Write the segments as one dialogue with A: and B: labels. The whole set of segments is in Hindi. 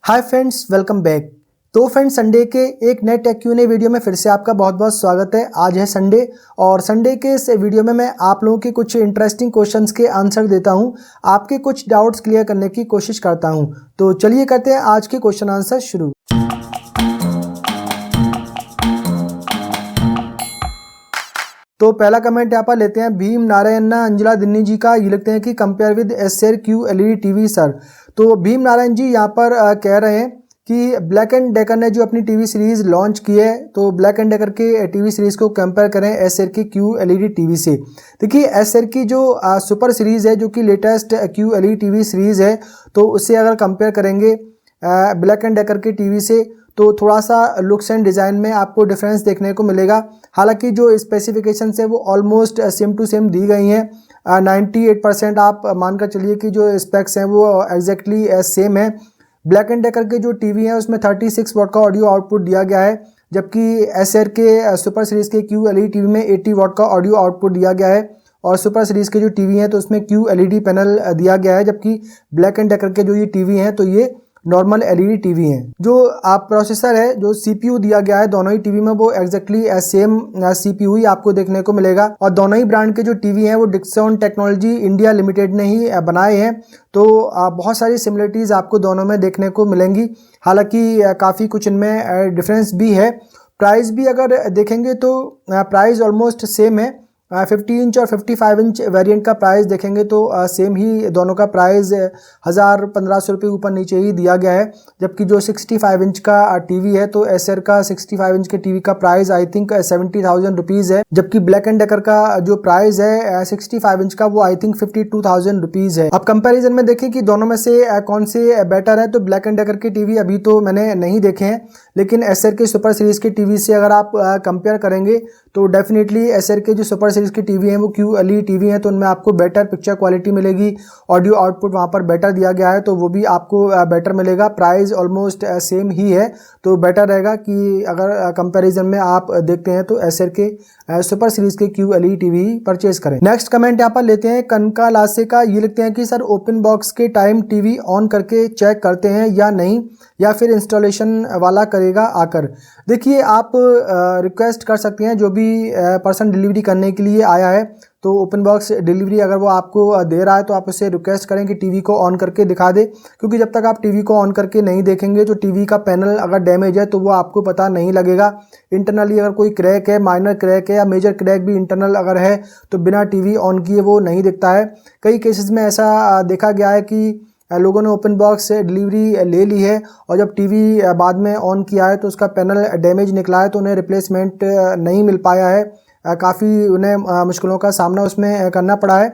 A: Hi friends, welcome back. तो फ्रेंड्स, संडे के एक नए टेक Q&A वीडियो में फिर से आपका बहुत बहुत स्वागत है। आज है संडे और संडे के इस वीडियो में मैं आप लोगों के कुछ इंटरेस्टिंग क्वेश्चंस के आंसर देता हूं, आपके कुछ डाउट्स क्लियर करने की कोशिश करता हूं। तो चलिए करते हैं आज के क्वेश्चन आंसर शुरू। तो पहला कमेंट यहाँ पर लेते हैं भीम नारायण अंजला दिन्नी जी का। ये लिखते हैं कि compare with Acer Q LED TV sir. तो भीम नारायण जी यहाँ पर कह रहे हैं कि ब्लैक एंड डेकर ने जो अपनी टीवी सीरीज लॉन्च की है, तो ब्लैक एंड डेकर के टीवी सीरीज को कंपेयर करें एसर की क्यू एलईडी टीवी से। देखिए, एसर की जो सुपर सीरीज है, जो कि latest Q LED TV series है, तो उससे अगर कंपेयर करेंगे ब्लैक एंड डेकर की टीवी से, तो थोड़ा सा लुक्स एंड डिज़ाइन में आपको डिफरेंस देखने को मिलेगा। हालांकि जो स्पेसिफिकेशंस है वो ऑलमोस्ट सेम टू सेम दी गई हैं। 98% आप मानकर चलिए कि जो स्पेक्स हैं वो एग्जैक्टली सेम है। ब्लैक एंड डेकर के जो टीवी है उसमें 36 वाट का ऑडियो आउटपुट दिया गया है, जबकि एसर के सुपर सीरीज़ के क्यू एलईडी टीवी में 80 वाट का ऑडियो आउटपुट दिया गया है। और सुपर सीरीज़ के जो टीवी हैं तो उसमें क्यू एलईडी पैनल दिया गया है, जबकि ब्लैक एंड डेकर के जो ये टीवी हैं तो ये नॉर्मल एलईडी टीवी हैं। जो आप प्रोसेसर है, जो सीपीयू दिया गया है दोनों ही टीवी में, वो एग्जैक्टली सेम सीपीयू ही आपको देखने को मिलेगा। और दोनों ही ब्रांड के जो टीवी हैं वो डिक्सन टेक्नोलॉजी इंडिया लिमिटेड ने ही बनाए हैं। तो बहुत सारी सिमिलरिटीज़ आपको दोनों में देखने को मिलेंगी। हालांकि काफ़ी कुछ इनमें डिफरेंस भी है। प्राइस भी अगर देखेंगे तो प्राइस ऑलमोस्ट सेम है। 50 इंच और 55 इंच वेरिएंट का प्राइस देखेंगे तो सेम ही दोनों का प्राइस 1000-1500 रुपये ऊपर नीचे ही दिया गया है। जबकि जो 65 इंच का टीवी है तो एसर का 65 इंच के टीवी का प्राइस आई थिंक 70,000 रुपीज़ है, जबकि ब्लैक एंड डेकर का जो प्राइस है 65 इंच का वो आई थिंक 52,000 रुपीज़ है। अब कंपैरिजन में देखें कि दोनों में से कौन से बेटर है, तो ब्लैक एंड डेकर के टीवी अभी तो मैंने नहीं देखे हैं, लेकिन एसर के सुपर सीरीज़ के टीवी से अगर आप कंपेयर करेंगे तो डेफिनेटली एसर के जो सुपर सीरीज़ की टीवी हैं वो क्यू एलईडी टीवी हैं, तो उनमें आपको बेटर पिक्चर क्वालिटी मिलेगी। ऑडियो आउटपुट वहाँ पर बेटर दिया गया है, तो वो भी आपको बेटर मिलेगा। प्राइस ऑलमोस्ट सेम ही है, तो बेटर रहेगा कि अगर कंपैरिजन में आप देखते हैं तो एसर के सुपर सीरीज़ के क्यू एलईडी टीवी परचेज करें। नेक्स्ट कमेंट यहाँ पर लेते हैं कनका लासे का। ये लिखते हैं कि सर ओपन बॉक्स के टाइम टीवी ऑन करके चेक करते हैं या नहीं, या फिर इंस्टॉलेशन वाला करेगा आकर। देखिए, आप रिक्वेस्ट कर सकते हैं, जो भी पर्सन डिलीवरी करने के लिए आया है तो ओपन बॉक्स डिलीवरी अगर वो आपको दे रहा है तो आप उससे रिक्वेस्ट करें कि टीवी को ऑन करके दिखा दे, क्योंकि जब तक आप टीवी को ऑन करके नहीं देखेंगे तो टीवी का पैनल अगर डैमेज है तो वो आपको पता नहीं लगेगा। इंटरनली अगर कोई क्रैक है, माइनर क्रैक है या मेजर क्रैक भी इंटरनल अगर है तो बिना टीवी ऑन किए वो नहीं दिखता है। कई केसेस में ऐसा देखा गया है कि लोगों ने ओपन बॉक्स से डिलीवरी ले ली है और जब टीवी बाद में ऑन किया है तो उसका पैनल डैमेज निकला है, तो उन्हें रिप्लेसमेंट नहीं मिल पाया है। काफ़ी उन्हें मुश्किलों का सामना उसमें करना पड़ा है।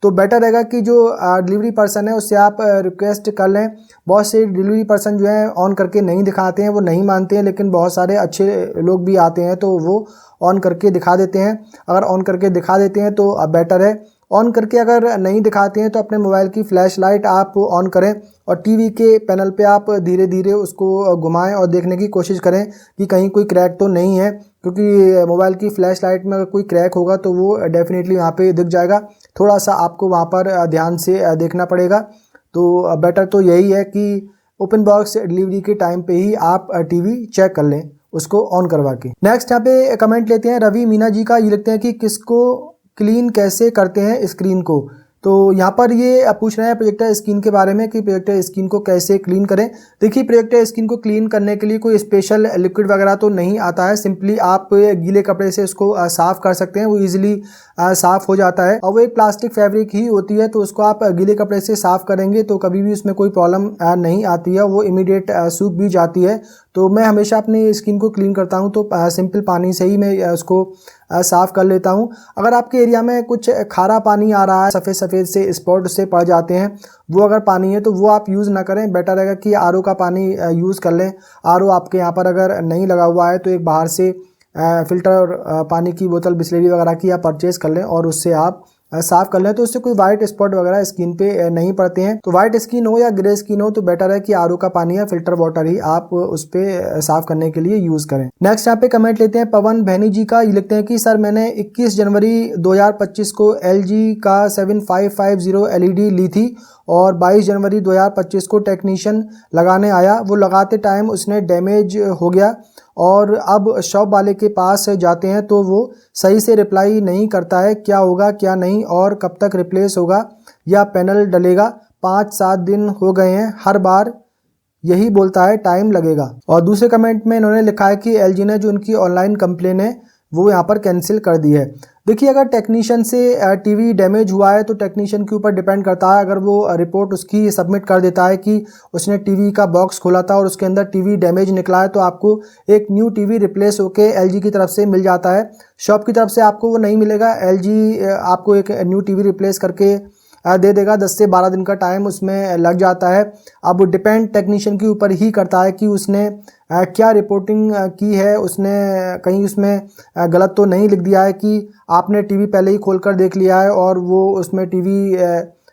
A: तो बेटर रहेगा कि जो डिलीवरी पर्सन है उससे आप रिक्वेस्ट कर लें। बहुत से डिलीवरी पर्सन जो है ऑन करके नहीं दिखाते हैं, वो नहीं मानते हैं, लेकिन बहुत सारे अच्छे लोग भी आते हैं तो वो ऑन करके दिखा देते हैं। अगर ऑन करके दिखा देते हैं तो बेटर है। ऑन करके अगर नहीं दिखाते हैं तो अपने मोबाइल की फ्लैश लाइट आप ऑन करें और टीवी के पैनल पे आप धीरे धीरे उसको घुमाएं और देखने की कोशिश करें कि कहीं कोई क्रैक तो नहीं है, क्योंकि मोबाइल की फ्लैश लाइट में अगर कोई क्रैक होगा तो वो डेफिनेटली वहाँ पे दिख जाएगा। थोड़ा सा आपको वहाँ पर ध्यान से देखना पड़ेगा। तो बेटर तो यही है कि ओपन बॉक्स डिलीवरी के टाइम पे ही आप टीवी चेक कर लें उसको ऑन करवा के। नेक्स्ट यहाँ पे कमेंट लेते हैं रवि मीना जी का। ये लिखते हैं कि किसको क्लीन कैसे करते हैं स्क्रीन को। तो यहाँ पर ये पूछ रहे हैं प्रोजेक्टर स्क्रीन के बारे में कि प्रोजेक्टर स्क्रीन को कैसे क्लीन करें। देखिए, प्रोजेक्टर स्क्रीन को क्लीन करने के लिए कोई स्पेशल लिक्विड वगैरह तो नहीं आता है। सिंपली आप गीले कपड़े से उसको साफ़ कर सकते हैं, वो ईजिली साफ़ हो जाता है। और वो एक प्लास्टिक फैब्रिक ही होती है, तो उसको आप गीले कपड़े से साफ़ करेंगे तो कभी भी उसमें कोई प्रॉब्लम नहीं आती है, वो इमीडिएट सूख भी जाती है। तो मैं हमेशा अपनी स्किन को क्लीन करता हूँ तो सिंपल पानी से ही मैं उसको साफ़ कर लेता हूँ। अगर आपके एरिया में कुछ खारा पानी आ रहा है, सफ़ेद सफ़ेद से स्पॉट उससे पड़ जाते हैं, वो अगर पानी है तो वो आप यूज़ ना करें। बेटर रहेगा कि आरओ का पानी यूज़ कर लें। आरओ आपके यहाँ पर अगर नहीं लगा हुआ है तो एक बाहर से फ़िल्टर पानी की बोतल बिस्लेरी वगैरह की आप परचेज़ कर लें और उससे आप साफ कर लें तो उससे कोई वाइट स्पॉट वगैरह स्किन पे नहीं पड़ते हैं। तो वाइट स्किन हो या ग्रे स्किन हो तो बेटर है कि आरओ का पानी या फिल्टर वाटर ही आप उस पे साफ करने के लिए यूज करें। नेक्स्ट यहाँ पे कमेंट लेते हैं पवन भैनी जी का। ये लिखते हैं कि सर मैंने 21 जनवरी 2025 को LG का 7550 LED ली थी और 22 जनवरी 2025 को टेक्नीशियन लगाने आया, वो लगाते टाइम उसने डैमेज हो गया और अब शॉप वाले के पास जाते हैं तो वो सही से रिप्लाई नहीं करता है, क्या होगा क्या नहीं और कब तक रिप्लेस होगा या पैनल डलेगा? 5-7 दिन हो गए हैं, हर बार यही बोलता है टाइम लगेगा। और दूसरे कमेंट में इन्होंने लिखा है कि LG ने जो उनकी ऑनलाइन कंप्लेन है वो यहाँ पर कैंसिल कर दी है। देखिए अगर टेक्नीशियन से टीवी डैमेज हुआ है तो टेक्नीशियन के ऊपर डिपेंड करता है। अगर वो रिपोर्ट उसकी सबमिट कर देता है कि उसने टीवी का बॉक्स खोला था और उसके अंदर टीवी डैमेज निकला है तो आपको एक न्यू टीवी रिप्लेस होके LG की तरफ से मिल जाता है। शॉप की तरफ से आपको वो नहीं मिलेगा। LG आपको एक न्यू टीवी रिप्लेस करके दे देगा। 10 से 12 दिन का टाइम उसमें लग जाता है। अब डिपेंड टेक्नीशियन के ऊपर ही करता है कि उसने क्या रिपोर्टिंग की है, उसने कहीं उसमें गलत तो नहीं लिख दिया है कि आपने टीवी पहले ही खोलकर देख लिया है और वो उसमें टीवी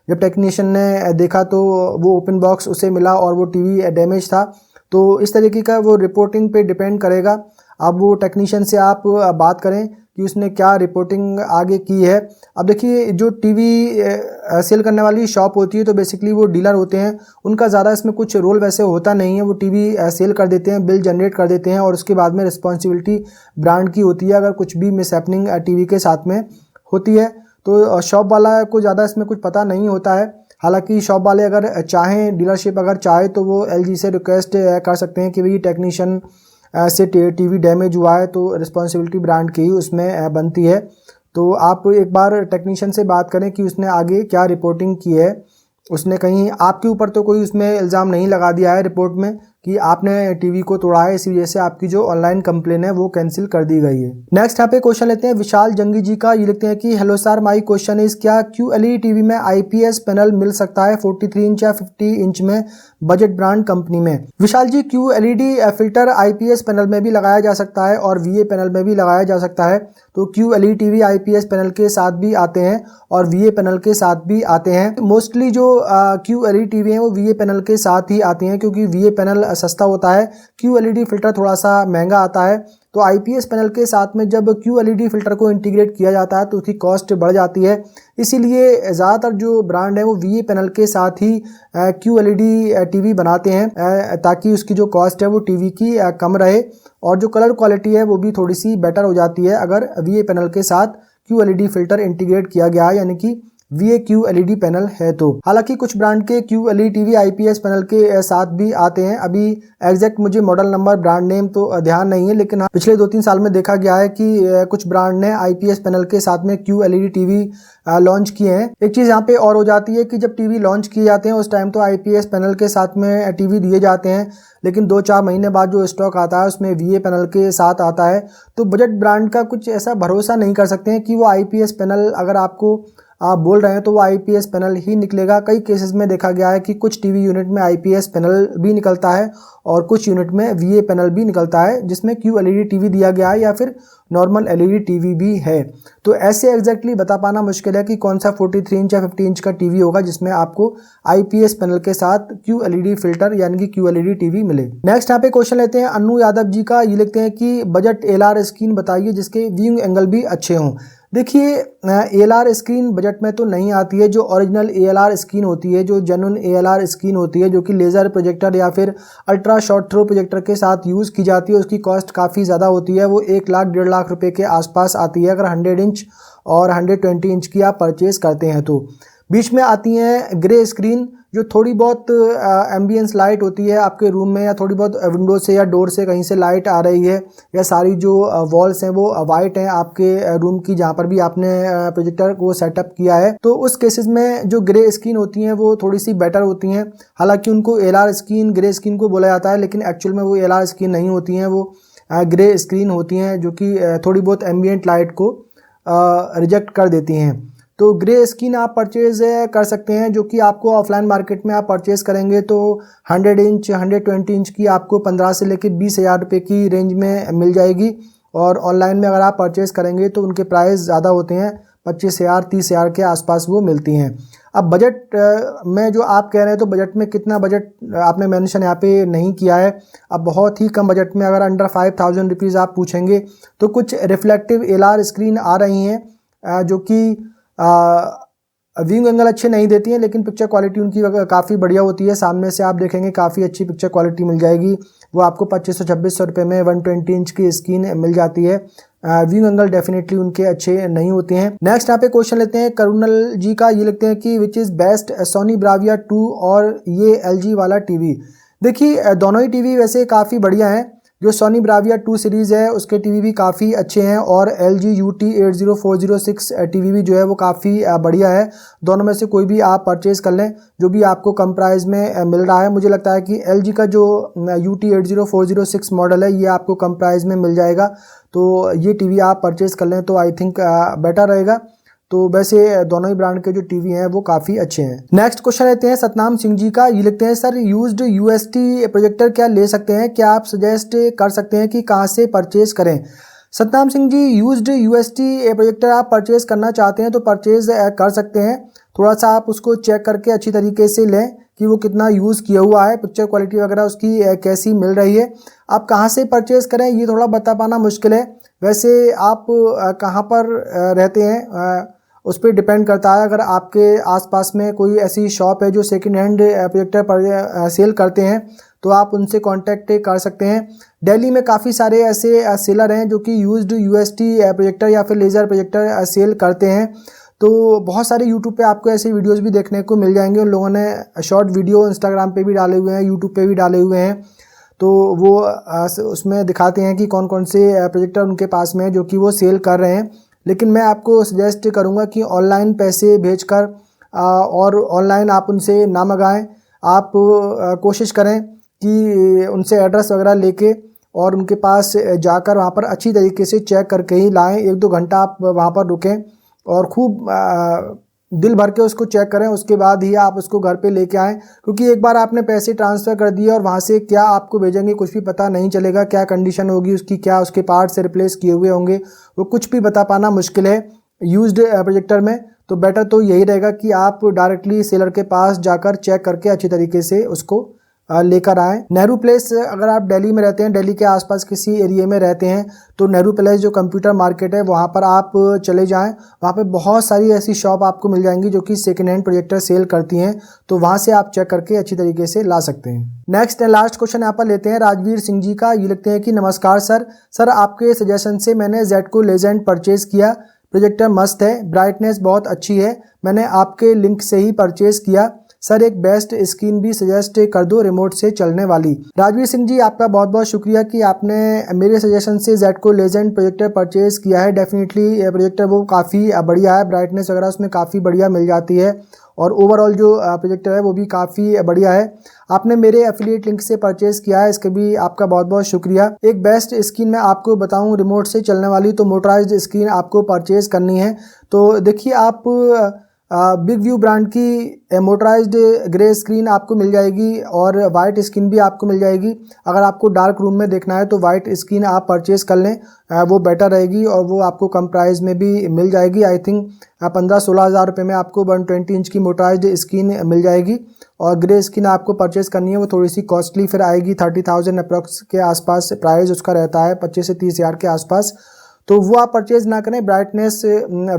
A: जब टेक्नीशियन ने देखा तो वो ओपन बॉक्स उसे मिला और वो टीवी डैमेज था। तो इस तरीके का वो रिपोर्टिंग पे डिपेंड करेगा। अब वो टेक्नीशियन से आप बात करें कि उसने क्या रिपोर्टिंग आगे की है। अब देखिए जो टीवी सेल करने वाली शॉप होती है तो बेसिकली वो डीलर होते हैं, उनका ज़्यादा इसमें कुछ रोल वैसे होता नहीं है। वो टीवी सेल कर देते हैं, बिल जनरेट कर देते हैं और उसके बाद में रिस्पॉन्सिबिलिटी ब्रांड की होती है। अगर कुछ भी मिसहैपनिंग टीवी के साथ में होती है तो शॉप वाला को ज़्यादा इसमें कुछ पता नहीं होता है। हालांकि शॉप वाले अगर चाहें, डीलरशिप अगर चाहे तो वो LG से रिक्वेस्ट कर सकते हैं कि भाई टेक्नीशियन से टीवी डैमेज हुआ है तो रिस्पॉन्सिबिलिटी ब्रांड की ही उसमें बनती है। तो आप एक बार टेक्नीशियन से बात करें कि उसने आगे क्या रिपोर्टिंग की है। उसने कहीं आपके ऊपर तो कोई उसमें इल्ज़ाम नहीं लगा दिया है रिपोर्ट में कि आपने टीवी को तोड़ा है, इसी वजह से आपकी जो ऑनलाइन कंप्लेन है वो कैंसिल कर दी गई है। नेक्स्ट यहाँ पे क्वेश्चन लेते हैं विशाल जंगी जी का। ये लिखते हैं कि hello sir, my question is क्या QLED टीवी में IPS पैनल मिल सकता है 43 इंच या 50 इंच में बजट ब्रांड कंपनी में? विशाल जी, QLED फिल्टर IPS पैनल में भी लगाया जा सकता है और VA पैनल में भी लगाया जा सकता है। तो QLED टीवी IPS पैनल के साथ भी आते हैं और VA पैनल के साथ भी आते हैं। मोस्टली जो QLED टीवी हैं वो VA पैनल के साथ ही आती हैं क्योंकि VA पैनल सस्ता होता है, QLED फिल्टर थोड़ा सा महंगा आता है। तो IPS पैनल के साथ में जब QLED फिल्टर को इंटीग्रेट किया जाता है तो उसकी कॉस्ट बढ़ जाती है। इसीलिए ज़्यादातर जो ब्रांड है वो VA पैनल के साथ ही QLED टीवी बनाते हैं ताकि उसकी जो कॉस्ट है वो टीवी की कम रहे और जो कलर क्वालिटी है वो भी थोड़ी सी बेटर हो जाती है अगर VA पैनल के साथ QLED फिल्टर इंटीग्रेट किया गया है, यानी कि VA QLED पैनल है। तो हालांकि कुछ ब्रांड के QLED टीवी IPS पैनल के साथ भी आते हैं। अभी एग्जैक्ट मुझे मॉडल नंबर, ब्रांड नेम तो ध्यान नहीं है, लेकिन हाँ पिछले 2-3 साल में देखा गया है कि कुछ ब्रांड ने IPS पैनल के साथ में QLED टीवी लॉन्च किए हैं। एक चीज़ यहाँ पे और हो जाती है कि जब टीवी लॉन्च किए जाते हैं उस टाइम तो IPS पैनल के साथ में टीवी दिए जाते हैं, लेकिन 2-4 महीने बाद जो स्टॉक आता है उसमें VA पैनल के साथ आता है। तो बजट ब्रांड का कुछ ऐसा भरोसा नहीं कर सकते हैं कि वो IPS पैनल अगर आपको आप बोल रहे हैं तो वो IPS पैनल ही निकलेगा। कई केसेस में देखा गया है कि कुछ टीवी यूनिट में IPS पैनल भी निकलता है और कुछ यूनिट में VA पैनल भी निकलता है जिसमें QLED टीवी दिया गया है या फिर नॉर्मल LED टीवी भी है। तो ऐसे एग्जैक्टली बता पाना मुश्किल है कि कौन सा 43 इंच या 50 इंच का टीवी होगा जिसमें आपको IPS पैनल के साथ QLED फिल्टर यानी कि QLED टीवी मिले। नेक्स्ट यहाँ पे क्वेश्चन लेते हैं अन्नू यादव जी का। ये लिखते हैं कि बजट ALR स्क्रीन बताइए जिसके व्यूइंग एंगल भी अच्छे हों। देखिए ALR स्क्रीन बजट में तो नहीं आती है। जो ओरिजिनल ALR स्क्रीन होती है, जो जेन्युइन ALR स्क्रीन होती है, जो कि लेज़र प्रोजेक्टर या फिर अल्ट्रा शॉर्ट थ्रो प्रोजेक्टर के साथ यूज़ की जाती है, उसकी कॉस्ट काफ़ी ज़्यादा होती है। वो 1 लाख 1.5 लाख रुपए के आसपास आती है अगर 100 इंच और 120 इंच की आप परचेज़ करते हैं। तो बीच में आती हैं ग्रे स्क्रीन जो थोड़ी बहुत एम्बियंस लाइट होती है आपके रूम में या थोड़ी बहुत विंडो से या डोर से कहीं से लाइट आ रही है या सारी जो वॉल्स हैं वो वाइट हैं आपके रूम की जहाँ पर भी आपने प्रोजेक्टर को सेटअप किया है। तो उस केसेस में जो ग्रे स्क्रीन होती हैं वो थोड़ी सी बेटर होती हैं। हालांकि उनको ALR स्क्रीन ग्रे स्क्रीन को बोला जाता है, लेकिन एक्चुअल में वो ALR स्क्रीन नहीं होती हैं, वो ग्रे स्क्रीन होती हैं जो कि थोड़ी बहुत एम्बियंट लाइट को रिजेक्ट कर देती हैं। तो ग्रे स्क्रीन आप परचेज़ कर सकते हैं जो कि आपको ऑफलाइन मार्केट में आप परचेज़ करेंगे तो 100 इंच 120 इंच की आपको 15 से लेकर 20 हज़ार रुपये की रेंज में मिल जाएगी। और ऑनलाइन में अगर आप परचेज़ करेंगे तो उनके प्राइस ज़्यादा होते हैं, 25,000 30,000 के आसपास वो मिलती हैं। अब बजट में जो आप कह रहे हैं तो बजट में कितना बजट आपने मेंशन यहाँ पे नहीं किया है। अब बहुत ही कम बजट में अगर अंडर 5,000 रुपीज़ आप पूछेंगे तो कुछ रिफ्लेक्टिव एलआर स्क्रीन आ रही हैं जो कि व्यूइंग एंगल अच्छे नहीं देती हैं, लेकिन पिक्चर क्वालिटी उनकी काफ़ी बढ़िया होती है। सामने से आप देखेंगे काफ़ी अच्छी पिक्चर क्वालिटी मिल जाएगी। वो आपको 2500-2600 रुपये में 120 इंच की स्क्रीन मिल जाती है। व्यूइंग एंगल डेफिनेटली उनके अच्छे नहीं होते हैं। नेक्स्ट यहाँ पे क्वेश्चन लेते हैं करुणल जी का। ये लिखते हैं कि which is best Sony Bravia 2 और ये LG वाला टीवी। देखिए दोनों ही टीवी वैसे काफ़ी बढ़िया हैं। जो सोनी ब्राविया 2 सीरीज़ है उसके टीवी भी काफ़ी अच्छे हैं और LG UT 80406 टीवी भी जो है वो काफ़ी बढ़िया है। दोनों में से कोई भी आप परचेज़ कर लें जो भी आपको कम प्राइस में मिल रहा है। मुझे लगता है कि LG का जो UT 80406 मॉडल है ये आपको कम प्राइस में मिल जाएगा, तो ये टीवी आप परचेज़ कर लें तो आई थिंक बेटर रहेगा। तो वैसे दोनों ही ब्रांड के जो टीवी हैं वो काफ़ी अच्छे हैं। नेक्स्ट क्वेश्चन लेते हैं सतनाम सिंह जी का। ये लिखते हैं सर यूज्ड UST प्रोजेक्टर क्या ले सकते हैं, क्या आप सजेस्ट कर सकते हैं कि कहाँ से परचेज करें। Satnam Singh ji used UST projector आप परचेज करना चाहते हैं तो परचेज कर सकते हैं। थोड़ा सा आप उसको चेक करके अच्छी तरीके से लें कि वो कितना यूज़ किया हुआ है, पिक्चर क्वालिटी वगैरह उसकी कैसी मिल रही है। आप कहाँ से परचेज़ करें ये थोड़ा बता पाना मुश्किल है। वैसे आप कहाँ पर रहते हैं उस पर डिपेंड करता है। अगर आपके आसपास में कोई ऐसी शॉप है जो सेकंड हैंड प्रोजेक्टर पर सेल करते हैं तो आप उनसे कांटेक्ट कर सकते हैं। दिल्ली में काफ़ी सारे ऐसे सेलर हैं जो कि यूज्ड UST प्रोजेक्टर या फिर लेज़र प्रोजेक्टर सेल करते हैं। तो बहुत सारे यूट्यूब पे आपको ऐसे वीडियोस भी देखने को मिल जाएंगे। उन लोगों ने शॉर्ट वीडियो इंस्टाग्राम पे भी डाले हुए हैं, यूट्यूब पे भी डाले हुए हैं। तो वो उसमें दिखाते हैं कि कौन कौन से प्रोजेक्टर उनके पास में है जो कि वो सेल कर रहे हैं। लेकिन मैं आपको सजेस्ट करूंगा कि ऑनलाइन पैसे भेजकर और ऑनलाइन आप उनसे ना मंगाएं। आप कोशिश करें कि उनसे एड्रेस वगैरह लेके और उनके पास जाकर वहाँ पर अच्छी तरीके से चेक करके ही लाएं। 1-2 घंटा आप वहाँ पर रुकें और खूब दिल भर के उसको चेक करें, उसके बाद ही आप उसको घर पे लेके आएँ। क्योंकि एक बार आपने पैसे ट्रांसफ़र कर दिए और वहाँ से क्या आपको भेजेंगे कुछ भी पता नहीं चलेगा, क्या कंडीशन होगी उसकी, क्या उसके पार्ट्स रिप्लेस किए हुए होंगे, वो कुछ भी बता पाना मुश्किल है यूज्ड प्रोजेक्टर में। तो बेटर तो यही रहेगा कि आप डायरेक्टली सेलर के पास जाकर चेक करके अच्छी तरीके से उसको लेकर आएँ। नेहरू प्लेस, अगर आप दिल्ली में रहते हैं, दिल्ली के आसपास किसी एरिया में रहते हैं तो नेहरू प्लेस जो कंप्यूटर मार्केट है वहाँ पर आप चले जाएं। वहाँ पे बहुत सारी ऐसी शॉप आपको मिल जाएंगी जो कि सेकंड हैंड प्रोजेक्टर सेल करती हैं, तो वहाँ से आप चेक करके अच्छी तरीके से ला सकते हैं। नेक्स्ट एंड लास्ट क्वेश्चन यहाँ पर लेते हैं राजवीर सिंह जी का। ये लिखते हैं कि नमस्कार सर आपके सजेशन से मैंने जेडको लेजेंड परचेज़ किया। प्रोजेक्टर मस्त है, ब्राइटनेस बहुत अच्छी है, मैंने आपके लिंक से ही परचेज़ किया। सर एक बेस्ट स्क्रीन भी सजेस्ट कर दो रिमोट से चलने वाली। राजवीर सिंह जी आपका बहुत बहुत शुक्रिया कि आपने मेरे सजेशन से जेडको लेजेंड प्रोजेक्टर परचेज़ किया है। डेफिनेटली ये प्रोजेक्टर वो काफ़ी बढ़िया है, ब्राइटनेस वगैरह उसमें काफ़ी बढ़िया मिल जाती है और ओवरऑल जो प्रोजेक्टर है वो भी काफ़ी बढ़िया है। आपने मेरे एफिलिएट लिंक से परचेज़ किया है, इसके भी आपका बहुत बहुत शुक्रिया। एक बेस्ट स्क्रीन मैं आपको बताऊं रिमोट से चलने वाली, तो मोटराइज्ड स्क्रीन आपको परचेज़ करनी है तो देखिए आप बिग व्यू ब्रांड की मोटराइज्ड ग्रे स्क्रीन आपको मिल जाएगी और वाइट स्क्रीन भी आपको मिल जाएगी। अगर आपको डार्क रूम में देखना है तो वाइट स्क्रीन आप परचेज़ कर लें, वो बेटर रहेगी और वो आपको कम प्राइस में भी मिल जाएगी। आई थिंक 15-16 हज़ार रुपये में आपको 120 इंच की मोटराइज्ड स्क्रीन मिल जाएगी। और ग्रे स्क्रीन आपको परचेज़ करनी है वो थोड़ी सी कॉस्टली फिर आएगी, 30,000 अप्रॉक्स के आसपास प्राइस उसका रहता है, 25 से 30 हज़ार के आसपास। तो वो आप परचेज़ ना करें। ब्राइटनेस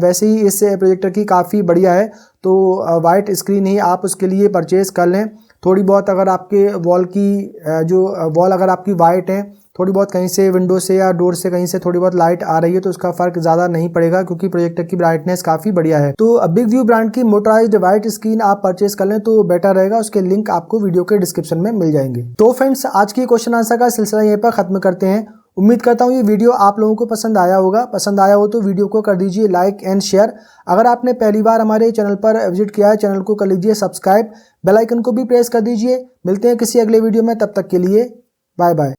A: वैसे ही इस प्रोजेक्टर की काफ़ी बढ़िया है तो वाइट स्क्रीन ही आप उसके लिए परचेज़ कर लें। थोड़ी बहुत अगर आपके वॉल अगर आपकी वाइट है, थोड़ी बहुत कहीं से विंडो से या डोर से कहीं से थोड़ी बहुत लाइट आ रही है तो उसका फ़र्क ज़्यादा नहीं पड़ेगा क्योंकि प्रोजेक्टर की ब्राइटनेस काफ़ी बढ़िया है। तो बिग व्यू ब्रांड की मोटराइज्ड वाइट स्क्रीन आप परचेज़ कर लें तो बेटर रहेगा। उसके लिंक आपको वीडियो के डिस्क्रिप्शन में मिल जाएंगे। तो फ्रेंड्स आज की क्वेश्चन आंसर का सिलसिला यहीं पर ख़त्म करते हैं। उम्मीद करता हूँ ये वीडियो आप लोगों को पसंद आया होगा। पसंद आया हो तो वीडियो को कर दीजिए लाइक एंड शेयर। अगर आपने पहली बार हमारे चैनल पर विजिट किया है, चैनल को कर लीजिए सब्सक्राइब, बेल आइकन को भी प्रेस कर दीजिए। मिलते हैं किसी अगले वीडियो में, तब तक के लिए बाय बाय।